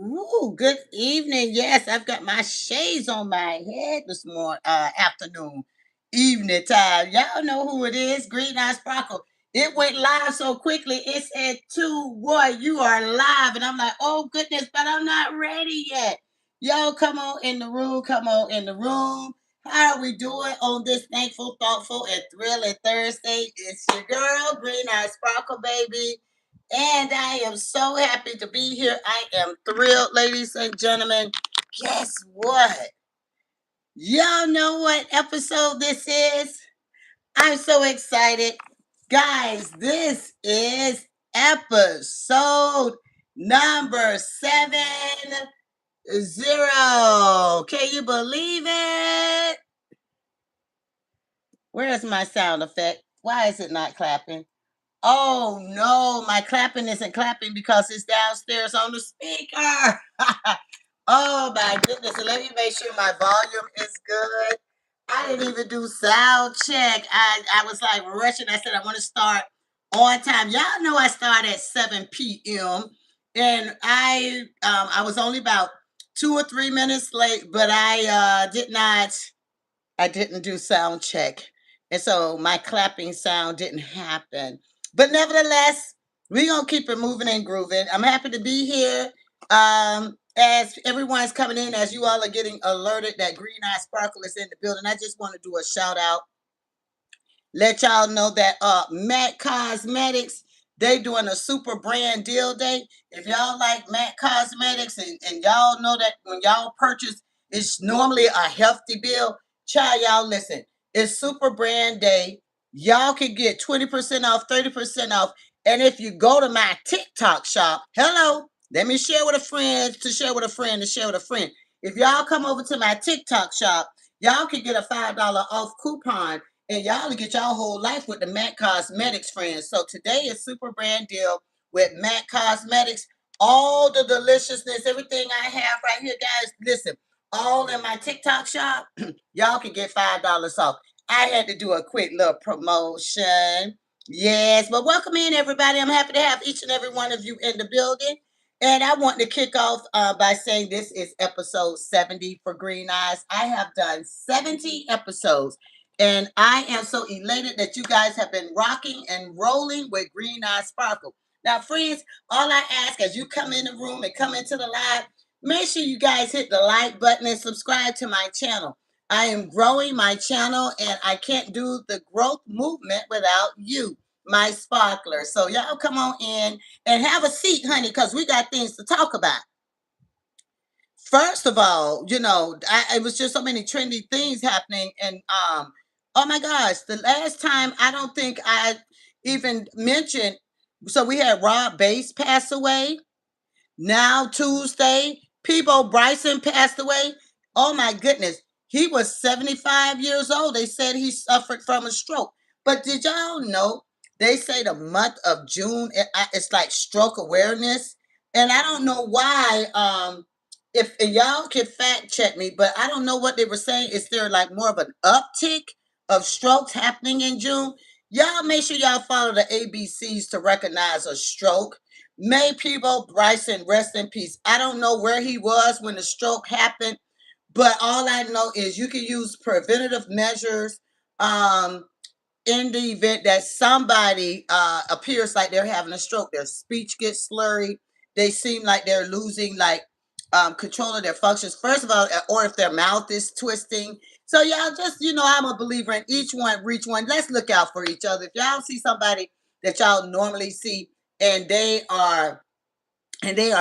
Ooh, good evening. Yes, I've got my shades on my head this morning, afternoon, evening time. Y'all know who it is, Green Eye Sparkle. It went live so quickly. It said, "Two, boy, you are live," and I'm like, "Oh goodness," but I'm not ready yet. Y'all, come on in the room. Come on in the room. How are we doing on this thankful, thoughtful, and thrilling Thursday? It's your girl, Green Eye Sparkle, baby. And I am so happy to be here. I am thrilled, ladies and gentlemen. Guess what? Y'all know what episode this is? I'm so excited. Guys, this is episode number 70. Can you believe it? Where's my sound effect? Why is it not clapping? Oh no, my clapping isn't clapping because it's downstairs on the speaker. Oh my goodness. So let me make sure my volume is good. I didn't even do sound check. I was like rushing. I said I want to start on time. Y'all know I start at 7 p.m. And I was only about 2 or 3 minutes late, but I didn't do sound check. And so my clapping sound didn't happen. But nevertheless, we're going to keep it moving and grooving. I'm happy to be here. As everyone's coming in, as you all are getting alerted that Green Eye Sparkle is in the building, I just want to do a shout out. Let y'all know that Mac Cosmetics, they doing a super brand deal day. If y'all like Mac Cosmetics and y'all know that when y'all purchase, it's normally a hefty bill. Child, y'all listen. It's super brand day. Y'all can get 20% off, 30% off. And if you go to my TikTok shop, hello, let me share with a friend to share with a friend to share with a friend. If y'all come over to my TikTok shop, y'all can get a $5 off coupon and y'all to get y'all whole life with the MAC Cosmetics friends. So today is super brand deal with MAC Cosmetics. All the deliciousness, everything I have right here, guys. Listen, all in my TikTok shop, y'all can get $5 off. I had to do a quick little promotion. Yes, but welcome in, everybody. I'm happy to have each and every one of you in the building. And I want to kick off by saying this is episode 70 for Green Eyes. I have done 70 episodes. And I am so elated that you guys have been rocking and rolling with Green Eye Sparkle. Now, friends, all I ask as you come in the room and come into the live, make sure you guys hit the like button and subscribe to my channel. I am growing my channel and I can't do the growth movement without you, my sparkler. So y'all come on in and have a seat, honey, because we got things to talk about. First of all, it was just so many trendy things happening, and oh my gosh, the last time I don't think I even mentioned. So we had Rob Bass pass away. Now Tuesday, Peabo Bryson passed away. Oh my goodness, he was 75 years old. They said he suffered from a stroke. But did y'all know they say the month of June it's like stroke awareness, and I don't know why. If and y'all can fact check me, but I don't know what they were saying. Is there like more of an uptick of strokes happening in June? Y'all make sure y'all follow the ABCs to recognize a stroke. May Peabo Bryson rest in peace. I don't know where he was when the stroke happened, but all I know is you can use preventative measures in the event that somebody appears like they're having a stroke. Their speech gets slurry. They seem like they're losing control of their functions. First of all, or if their mouth is twisting. So y'all just, I'm a believer in each one, reach one. Let's look out for each other. If y'all see somebody that y'all normally see and they are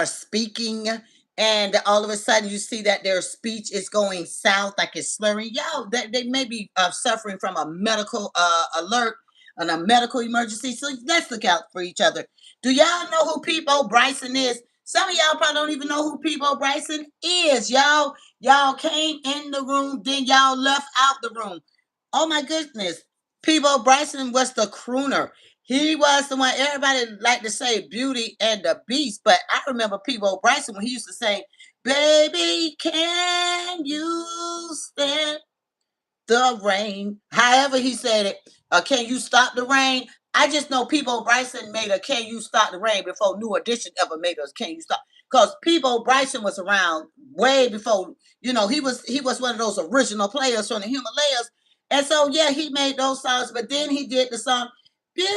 speaking and all of a sudden you see that their speech is going south like it's slurring, y'all, they may be suffering from a medical alert and a medical emergency. So let's look out for each other. Do y'all know who Peabo Bryson is? Some of y'all probably don't even know who Peabo Bryson is. Y'all came in the room, then y'all left out the room. Oh my goodness. Peabo Bryson was the crooner. He was the one everybody liked to say Beauty and the Beast, but I remember Peabo Bryson when he used to say, "Baby, can you stand the rain?" However he said it, "Can you stop the rain?" I just know Peabo Bryson made a "Can You Stop the Rain" before New Edition ever made us "Can You Stop?" because Peabo Bryson was around way before. He was one of those original players from the Himalayas, and so yeah, he made those songs. But then he did the song "Beauty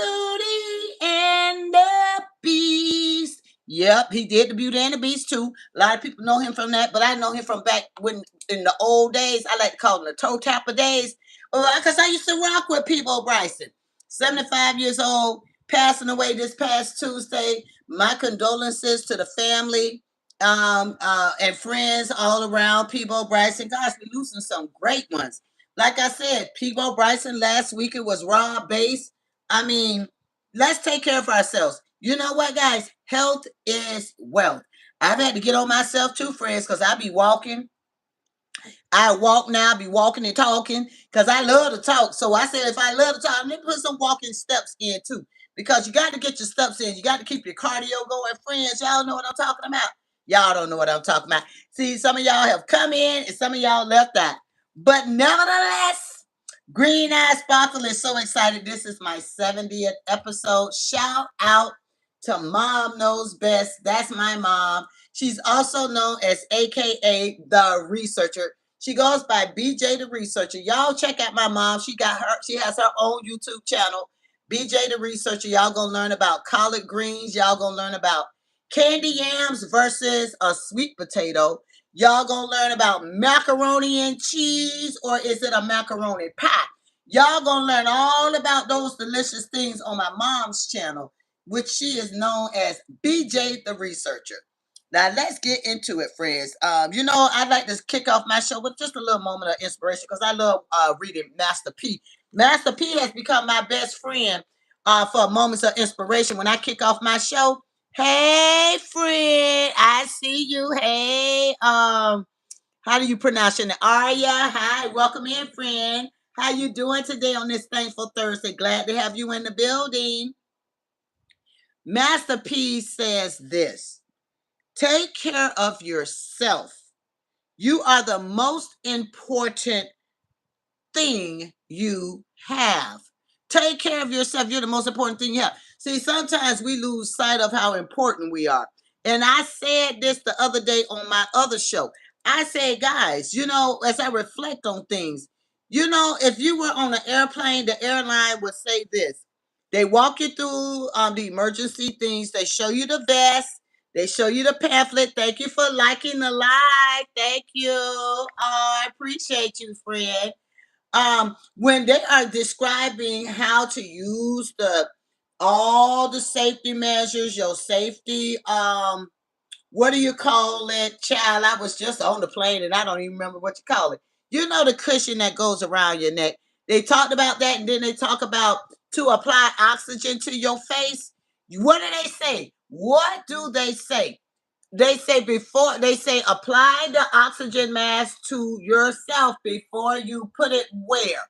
and the Beast." Yep, he did the Beauty and the Beast too. A lot of people know him from that, but I know him from back when in the old days. I like to call them the toe tapper days, because I used to rock with Peabo Bryson. 75 years old, passing away this past Tuesday. My condolences to the family and friends all around Peabo Bryson. Gosh, we're losing some great ones. Like I said, Peabo Bryson last week it was Raw Bass. I mean, let's take care of ourselves. You know what, guys? Health is wealth. I've had to get on myself too, friends, because I be walking. I walk now, be walking and talking because I love to talk. So I said, if I love to talk, let me put some walking steps in too. Because you got to get your steps in. You got to keep your cardio going. Friends, y'all know what I'm talking about. Y'all don't know what I'm talking about. See, some of y'all have come in and some of y'all left out. But nevertheless, Green Eye Sparkle is so excited. This is my 70th episode. Shout out to Mom Knows Best. That's my mom. She's also known as AKA the Researcher. She goes by BJ the Researcher. Y'all check out my mom. She has her own YouTube channel, BJ the Researcher. Y'all gonna learn about collard greens. Y'all gonna learn about candy yams versus a sweet potato. Y'all gonna learn about macaroni and cheese, or is it a macaroni pie? Y'all gonna learn all about those delicious things on my mom's channel, which she is known as BJ the Researcher. Now let's get into it, friends. I'd like to kick off my show with just a little moment of inspiration because I love reading Master P. Master P has become my best friend for moments of inspiration. When I kick off my show, hey friend, I see you. Hey, how do you pronounce your name? Arya. Hi, welcome in, friend. How you doing today on this thankful Thursday? Glad to have you in the building. Master P says this. Take care of yourself. You are the most important thing you have. Take care of yourself. You're the most important thing you have. See, sometimes we lose sight of how important we are. And I said this the other day on my other show. I said, guys, as I reflect on things, if you were on an airplane, the airline would say this. They walk you through the emergency things. They show you the vest. They show you the pamphlet. Thank you for liking the live. Thank you. Oh, I appreciate you, friend. When they are describing how to use all the safety measures, your safety, what do you call it, child? I was just on the plane and I don't even remember what you call it. The cushion that goes around your neck. They talked about that, and then they talk about to apply oxygen to your face. What do they say? What do they say? They say apply the oxygen mask to yourself before you put it where?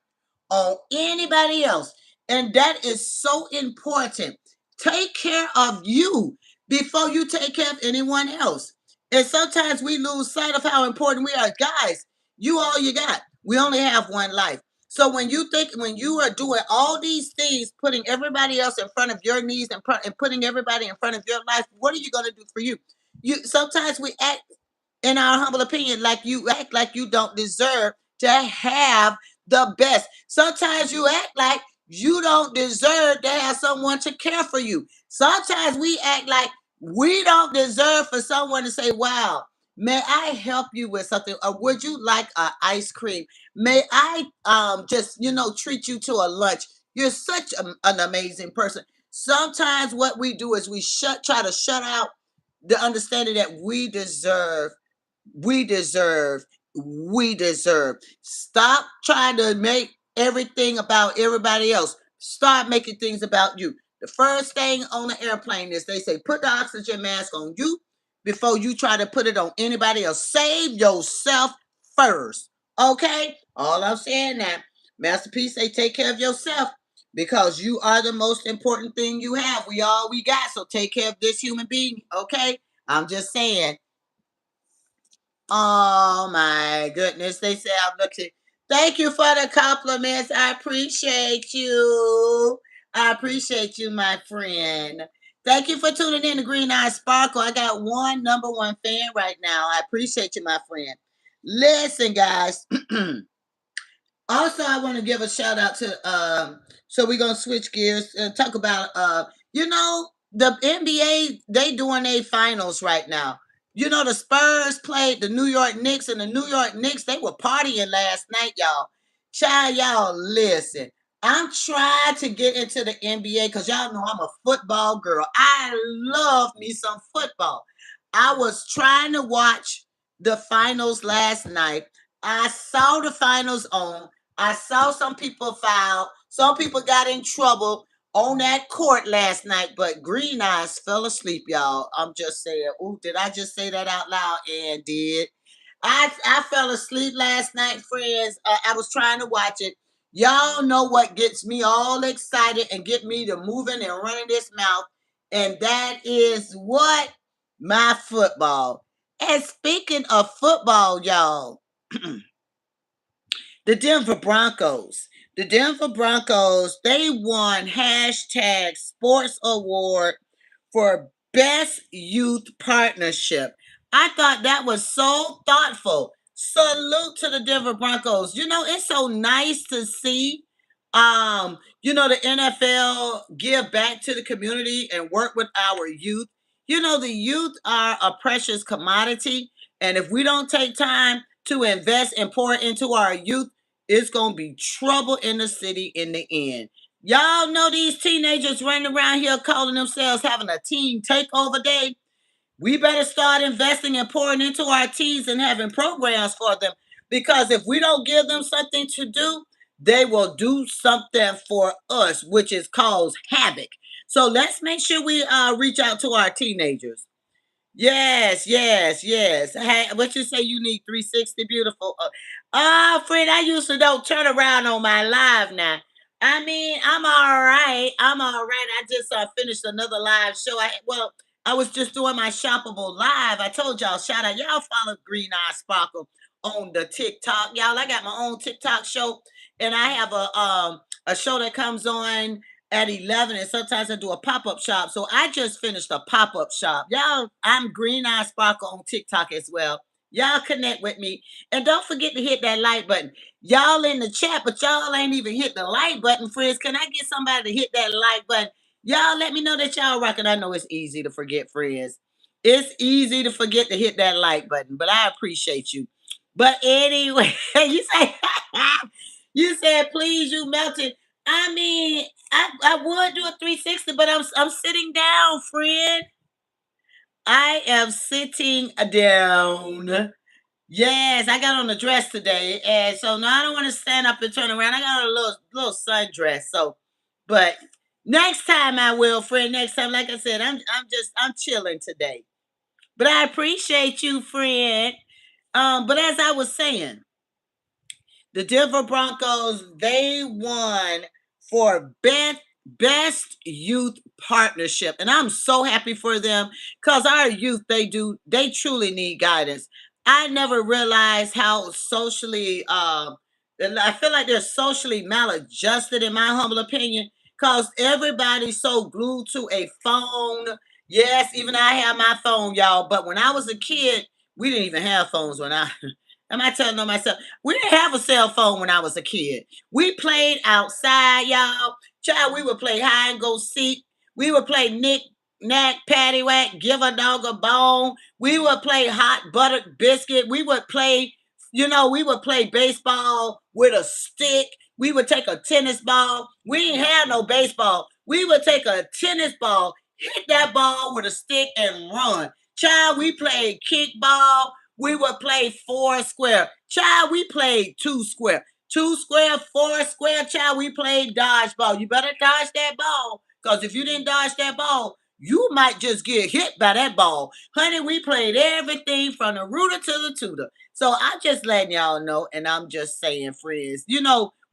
On anybody else. And that is so important. Take care of you before you take care of anyone else. And sometimes we lose sight of how important we are. Guys, you all you got. We only have one life. So when you are doing all these things, putting everybody else in front of your needs and putting everybody in front of your life, what are you going to do for you? Sometimes we act, in our humble opinion, like you don't deserve to have the best. Sometimes you act like you don't deserve to have someone to care for you. Sometimes we act like we don't deserve for someone to say, wow, may I help you with something? Or would you like ice cream? May I just, treat you to a lunch? You're such an amazing person. Sometimes what we do is we try to shut out the understanding that we deserve, we deserve. Stop trying to make everything about everybody else. Start making things about you. The first thing on the airplane is they say, put the oxygen mask on you before you try to put it on anybody else. Save yourself first. Okay? All I'm saying now, Master P say, take care of yourself because you are the most important thing you have. We all we got. So take care of this human being. Okay? I'm just saying. Oh my goodness. They say I'm looking. Thank you for the compliments. I appreciate you. I appreciate you, my friend. Thank you for tuning in to Green Eye Sparkle. I got one number one fan right now. I appreciate you, my friend. Listen, guys. Also, I want to give a shout out to so we're gonna switch gears and talk about the NBA, they doing their finals right now. The Spurs played the New York Knicks, and the New York Knicks, they were partying last night, y'all. Child, y'all listen. I'm trying to get into the NBA because y'all know I'm a football girl. I love me some football. I was trying to watch the finals last night. I saw the finals on. I saw some people foul. Some people got in trouble on that court last night, but Green Eyes fell asleep, y'all. I'm just saying. Ooh, did I just say that out loud? And did. I fell asleep last night, friends. I was trying to watch it. Y'all know what gets me all excited and get me to moving and running this mouth, and that is what? My football. And speaking of football, y'all, the Denver Broncos. The Denver Broncos, they won hashtag sports award for best youth partnership. I thought that was so thoughtful. Salute to the Denver Broncos. It's so nice to see the NFL give back to the community and work with our youth. The youth are a precious commodity, and if we don't take time to invest and pour into our youth, it's going to be trouble in the city in the end. Y'all know these teenagers running around here calling themselves having a teen takeover day. We better start investing and pouring into our teens and having programs for them, because if we don't give them something to do, they will do something for us, which is cause havoc. So let's make sure we reach out to our teenagers. Yes, yes, yes. Hey, what you say you need 360 beautiful? Friend, I used to don't turn around on my live now. I mean, I'm all right. I'm all right. I just finished another live show. I was just doing my shoppable live. I told y'all, shout out. Y'all follow Green Eye Sparkle on the TikTok. Y'all, I got my own TikTok show, and I have a show that comes on at 11, and sometimes I do a pop-up shop. So I just finished a pop-up shop. Y'all, I'm Green Eye Sparkle on TikTok as well. Y'all connect with me. And don't forget to hit that like button. Y'all in the chat, but y'all ain't even hit the like button, friends. Can I get somebody to hit that like button? Y'all let me know that y'all rocking. I know it's easy to forget, friends. It's easy to forget to hit that like button, but I appreciate you. But anyway, you say you said please, you melted. I mean, I would do a 360, but I'm sitting down, friend. I am sitting down. Yes, I got on a dress today, and so now I don't want to stand up and turn around. I got on a little sundress. So, but next time I will, friend. Next time, like I said, I'm chilling today. But I appreciate you, friend. But as I was saying, the Denver Broncos, they won for best youth partnership. And I'm so happy for them, because our youth, they truly need guidance. I never realized how socially I feel like they're socially maladjusted, in my humble opinion, because everybody's so glued to a phone. Yes, even I have my phone, y'all. But when I was a kid, we didn't even have phones when I am I telling on myself? We didn't have a cell phone when I was a kid. We played outside, y'all. Child, we would play hide and go seek. We would play knick knack, paddywhack, give a dog a bone. We would play hot buttered biscuit. We would play baseball with a stick. We would take a tennis ball. We didn't have no baseball. We would take a tennis ball, hit that ball with a stick, and run. Child, we played kickball. We would play four square. Child, we played two square. Two square, four square, child, we played dodgeball. You better dodge that ball. Because if you didn't dodge that ball, you might just get hit by that ball. Honey, we played everything from the rooter to the tutor. So I'm just letting y'all know, and I'm just saying, friends,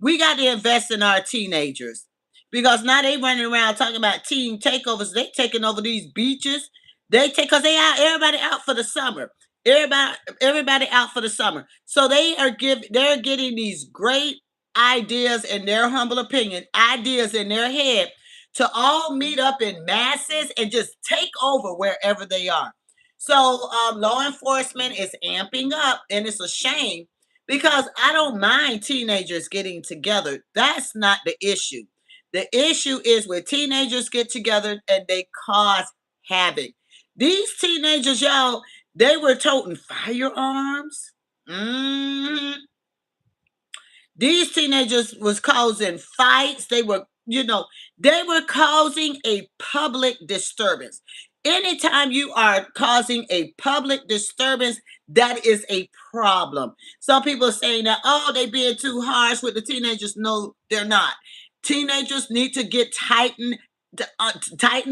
we got to invest in our teenagers. Because now they running around talking about team takeovers. They taking over these beaches. Because they out, everybody out for the summer. Everybody out for the summer. So they're getting these great ideas, in their humble opinion, ideas in their head to all meet up in masses and just take over wherever they are. So law enforcement is amping up, and it's a shame because I don't mind teenagers getting together. That's not the issue. The issue is when teenagers get together and they cause havoc. These teenagers, y'all, they were toting firearms. Mhm. These teenagers was causing fights. They were causing a public disturbance. Anytime you are causing a public disturbance, that is a problem. Some people are saying that, oh, they being too harsh with the teenagers. No, they're not. Teenagers need to get tightened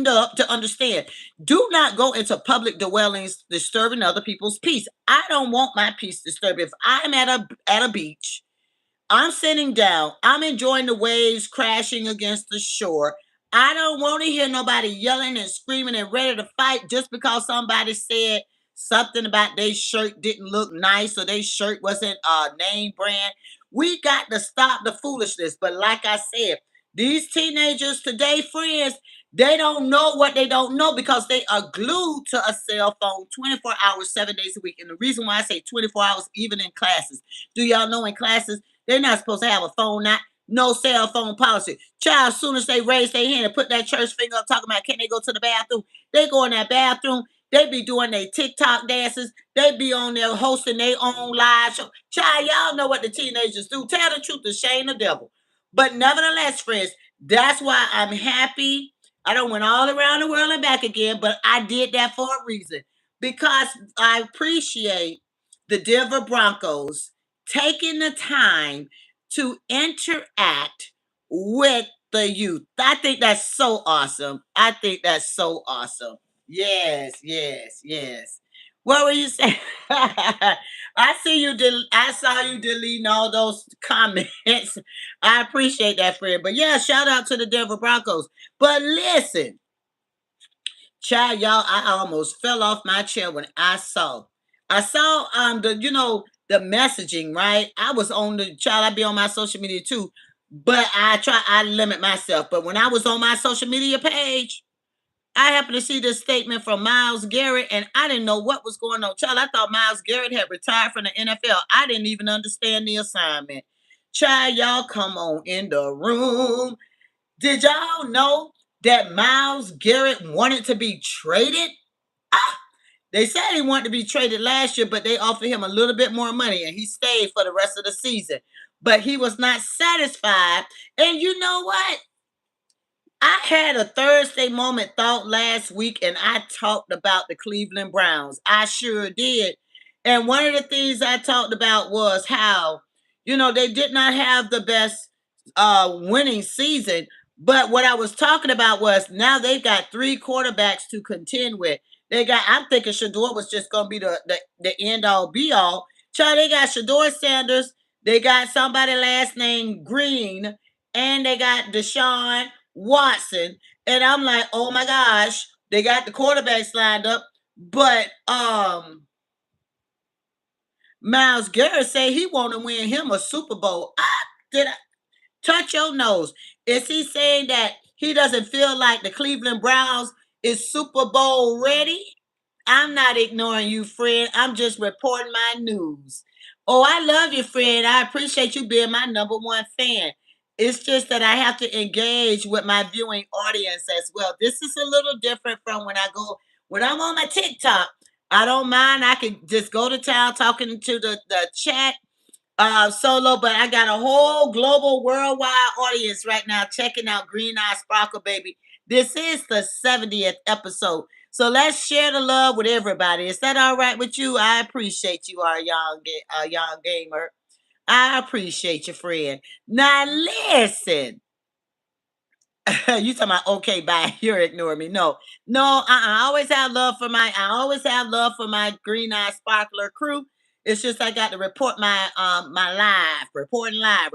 up to understand. Do not go into public dwellings disturbing other people's peace. I don't want my peace disturbed. If I'm at a beach, I'm sitting down. I'm enjoying the waves crashing against the shore. I don't want to hear nobody yelling and screaming and ready to fight just because somebody said something about their shirt didn't look nice or their shirt wasn't name brand. We got to stop the foolishness. But like I said, these teenagers today, friends, they don't know what they don't know because they are glued to a cell phone 24 hours, 7 days a week. And the reason why I say 24 hours, even in classes, do y'all know in classes, they're not supposed to have a phone, not no cell phone policy. Child, as soon as they raise their hand and put that church finger up, talking about can they go to the bathroom, they go in that bathroom. They be doing their TikTok dances. They be on there hosting their own live show. Child, y'all know what the teenagers do. Tell the truth to shame the devil. But nevertheless, friends, that's why I'm happy. I don't went all around the world and back again, but I did that for a reason. Because I appreciate the Denver Broncos taking the time to interact with the youth. I think that's so awesome. I think that's so awesome. Yes, yes, yes. What were you saying? I saw you deleting all those comments. I appreciate that, friend. But yeah, shout out to the Denver Broncos. But listen, child, y'all, I almost fell off my chair when I saw the messaging, right? I was on the child, I be on my social media too, but I limit myself. But when I was on my social media page, I happened to see this statement from Miles Garrett, and I didn't know what was going on. Child, I thought Miles Garrett had retired from the NFL. I didn't even understand the assignment. Child, y'all come on in the room. Did y'all know that Miles Garrett wanted to be traded? Ah, they said he wanted to be traded last year, but they offered him a little bit more money and he stayed for the rest of the season. But he was not satisfied. And you know what? I had a Thursday moment thought last week and I talked about the Cleveland Browns. I sure did. And one of the things I talked about was how, they did not have the best winning season. But what I was talking about was now they've got three quarterbacks to contend with. I'm thinking Shador was just going to be the end all be all. Child, they got Shador Sanders. They got somebody last name Green. And they got Deshaun Watson. And I'm like, oh my gosh, they got the quarterbacks lined up. But Miles Garrett say he want to win him a Super Bowl. Did I touch your nose? Is he saying that he doesn't feel like the Cleveland Browns is Super Bowl ready? I'm not ignoring you, friend. I'm just reporting my news. Oh, I love you, friend. I appreciate you being my number one fan. It's just that I have to engage with my viewing audience as well. This is a little different from when I'm on my TikTok. I don't mind. I can just go to town talking to the chat solo, but I got a whole global worldwide audience right now checking out Green Eye Sparkle Baby. This is the 70th episode. So let's share the love with everybody. Is that all right with you? I appreciate you, our young gamer. I appreciate you, friend. Now listen. You talking about okay, bye. You're ignoring me. No, no, I always have love for my green eye sparkler crew. It's just I got to report my live, reporting live.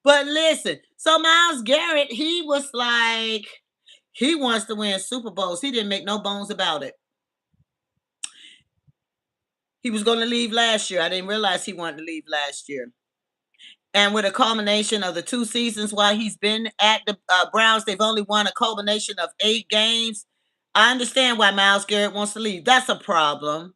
But listen, so Miles Garrett, he was like he wants to win Super Bowls. He didn't make no bones about it. He was going to leave last year. I didn't realize he wanted to leave last year. And with a culmination of the 2 seasons while he's been at the Browns, they've only won a culmination of 8 games. I understand why Miles Garrett wants to leave. That's a problem.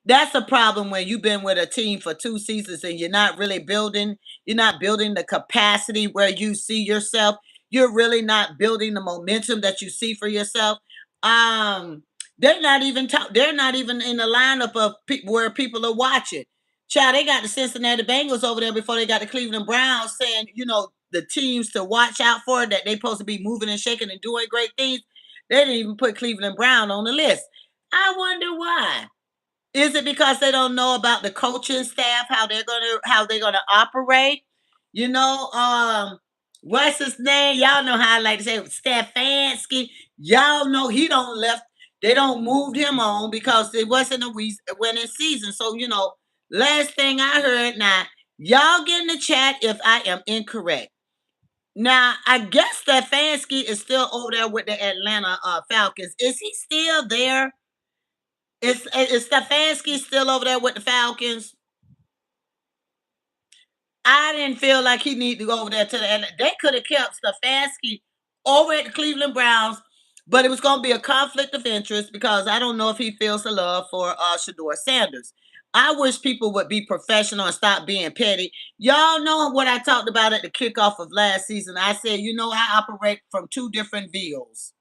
That's a problem when you've been with a team for 2 seasons and you're not really building. You're not building the capacity where you see yourself. You're really not building the momentum that you see for yourself. Um, they're not even they're not even in the lineup of where people are watching. Child, they got the Cincinnati Bengals over there before they got the Cleveland Browns saying, the teams to watch out for that they supposed to be moving and shaking and doing great things. They didn't even put Cleveland Brown on the list. I wonder why. Is it because they don't know about the coaching staff, how they're gonna operate? You know, what's his name? Y'all know how I like to say Stefanski. Y'all know he don't left. They don't moved him on because it wasn't a winning season. So last thing I heard. Now y'all get in the chat if I am incorrect. Now I guess Stefanski is still over there with the Atlanta Falcons. Is he still there? Is Stefanski still over there with the Falcons? I didn't feel like he needed to go over there to the. They could have kept Stefanski over at the Cleveland Browns, but it was going to be a conflict of interest because I don't know if he feels the love for Shador Sanders. I wish people would be professional and stop being petty. Y'all know what I talked about at the kickoff of last season. I said, I operate from two different views.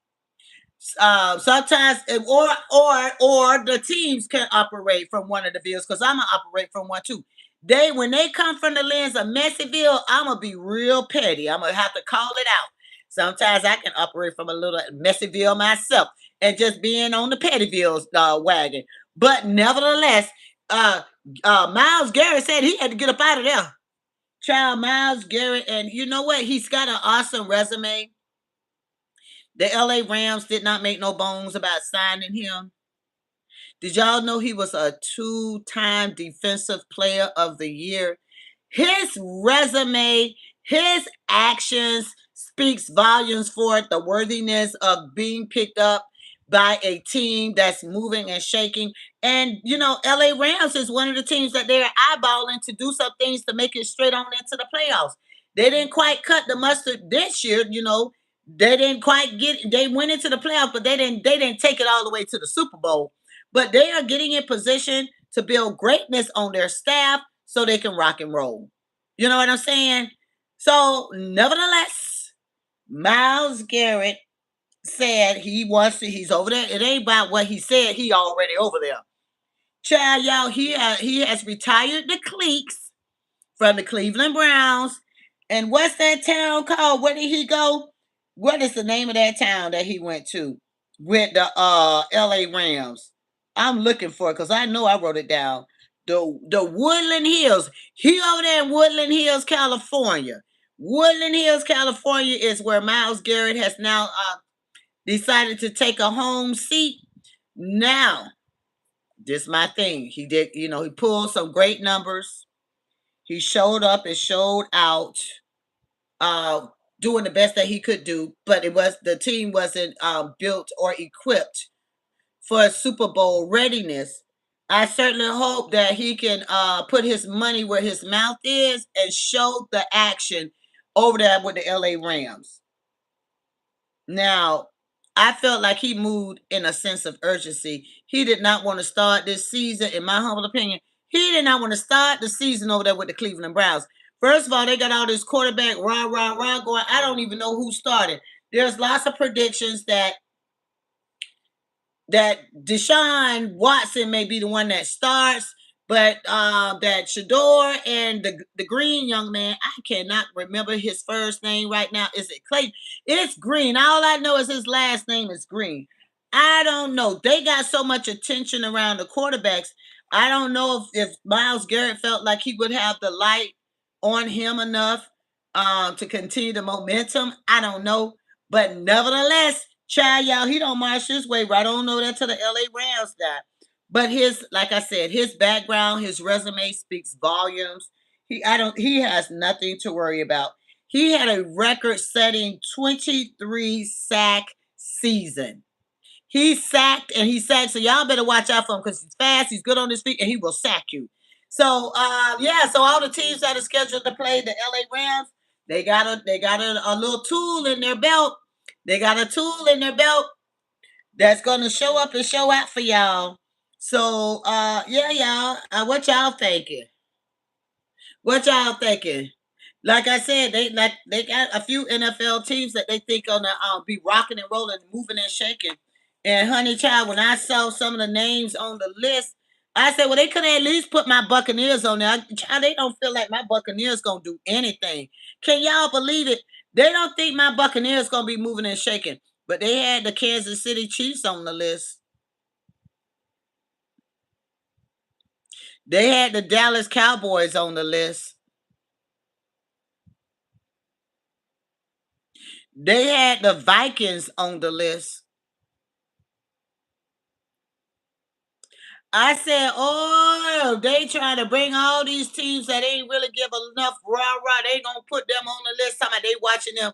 Sometimes or the teams can operate from one of the bills because I'm gonna operate from one too. When they come from the lens of Messyville, I'm gonna be real petty. I'm gonna have to call it out. Sometimes I can operate from a little Messyville myself and just being on the Pettyville wagon. But nevertheless, uh, Miles Garrett said he had to get up out of there. Child, Miles Garrett, and you know what? He's got an awesome resume. The LA Rams did not make no bones about signing him. Did y'all know he was a 2-time defensive player of the year? His resume, his actions speaks volumes for it, the worthiness of being picked up by a team that's moving and shaking. And LA Rams is one of the teams that they're eyeballing to do some things to make it straight on into the playoffs. They didn't quite cut the mustard this year. They didn't quite they went into the playoffs, but they didn't take it all the way to the Super Bowl. But they are getting in position to build greatness on their staff so they can rock and roll. You know what I'm saying? So, nevertheless, Miles Garrett said he's over there. It ain't about what he said, he already over there. Child, y'all, he has retired the cliques from the Cleveland Browns. And what's that town called? Where did he go? What is the name of that town that he went to with the LA Rams? I'm looking for it because I know I wrote it down. The Woodland Hills. He over there in Woodland Hills, California. Woodland Hills, California is where Miles Garrett has now decided to take a home seat. Now, this is my thing. He did, he pulled some great numbers. He showed up and showed out, uh, doing the best that he could do, but the team wasn't built or equipped for Super Bowl readiness. I certainly hope that he can put his money where his mouth is and show the action over there with the LA Rams. Now, I felt like he moved in a sense of urgency. He did not want to start this season, in my humble opinion. He did not want to start the season over there with the Cleveland Browns. First of all, they got all this quarterback rah rah rah going. I don't even know who started. There's lots of predictions that Deshaun Watson may be the one that starts, but that Shador and the green young man, I cannot remember his first name right now. Is it Clay? It's Green. All I know is his last name is Green. I don't know. They got so much attention around the quarterbacks. I don't know if Miles Garrett felt like he would have the light on him enough to continue the momentum. I don't know. But nevertheless, child, y'all, he don't march his way right on over there to the LA Rams guy. But like I said, his background, his resume speaks volumes. He has nothing to worry about. He had a record-setting 23 sack season. He sacked and he sacked. So y'all better watch out for him because he's fast, he's good on his feet, and he will sack you. Yeah, so all the teams that are scheduled to play the LA Rams, they got a little tool in their belt. They got a tool in their belt that's gonna show up and show out for y'all. So yeah, y'all. What y'all thinking? What y'all thinking? Like I said, they got a few NFL teams that they think gonna be rocking and rolling, moving and shaking. And honey child, when I saw some of the names on the list, I said, well, they could at least put my Buccaneers on there. Child, they don't feel like my Buccaneers gonna do anything. Can y'all believe it? They don't think my Buccaneers gonna be moving and shaking. But they had the Kansas City Chiefs on the list. They had the Dallas Cowboys on the list. They had the Vikings on the list. I said, oh, they trying to bring all these teams that ain't really give enough rah. They gonna put them on the list. Somebody they watching them,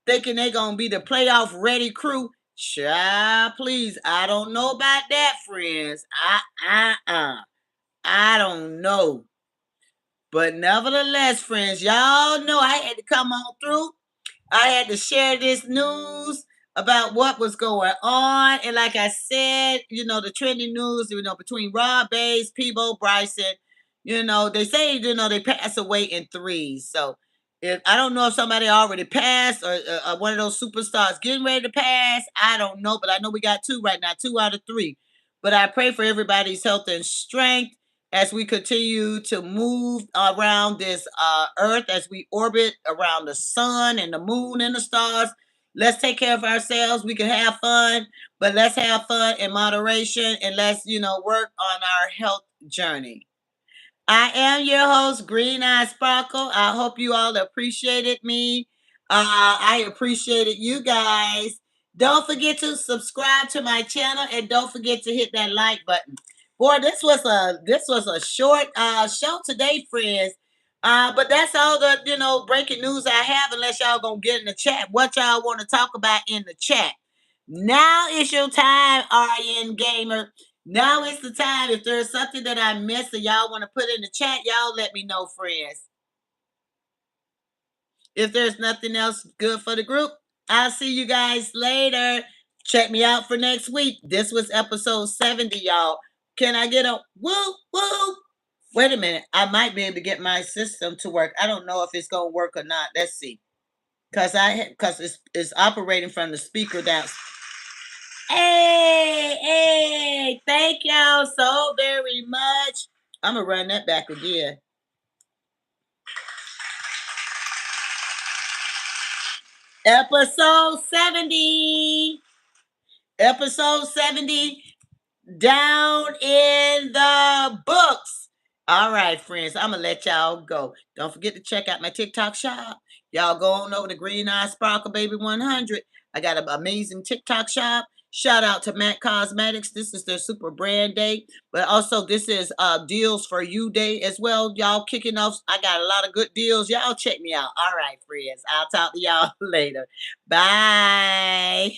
thinking they gonna be the playoff ready crew. Child, please. I don't know about that, friends. I don't know. But nevertheless, friends, y'all know I had to come on through. I had to share this news about what was going on. And like I said, the trending news, between Rob Bays, Peabo Bryson, they say, they pass away in threes. So I don't know if somebody already passed or one of those superstars getting ready to pass. I don't know, but I know we got two right now, two out of three. But I pray for everybody's health and strength as we continue to move around this earth, as we orbit around the sun and the moon and the stars. Let's take care of ourselves. We can have fun, but let's have fun in moderation, and let's, work on our health journey. I am your host, Green Eye Sparkle. I hope you all appreciated me. I appreciated you guys. Don't forget to subscribe to my channel, and don't forget to hit that like button. Boy, this was a short show today, friends. But that's all the breaking news I have. Unless y'all gonna get in the chat, what y'all want to talk about in the chat. Now is your time, RN Gamer. Now is the time. If there's something that I missed and y'all want to put in the chat, y'all let me know, friends. If there's nothing else good for the group, I'll see you guys later. Check me out for next week. This was episode 70, y'all. Can I get a woo woo? Wait a minute. I might be able to get my system to work. I don't know if it's gonna work or not. Let's see. Cause it's operating from the speaker down. Hey, thank y'all so very much. I'm gonna run that back again. Episode 70. Episode 70 down in the books. All right, friends, I'm gonna let y'all go. Don't forget to check out my TikTok shop. Y'all go on over to Green Eye Sparkle Baby 100. I got an amazing TikTok shop. Shout out to Mac Cosmetics. This is their super brand day, but also this is deals for you day as well. Y'all kicking off. I got a lot of good deals. Y'all check me out. All right, friends. I'll talk to y'all later. Bye.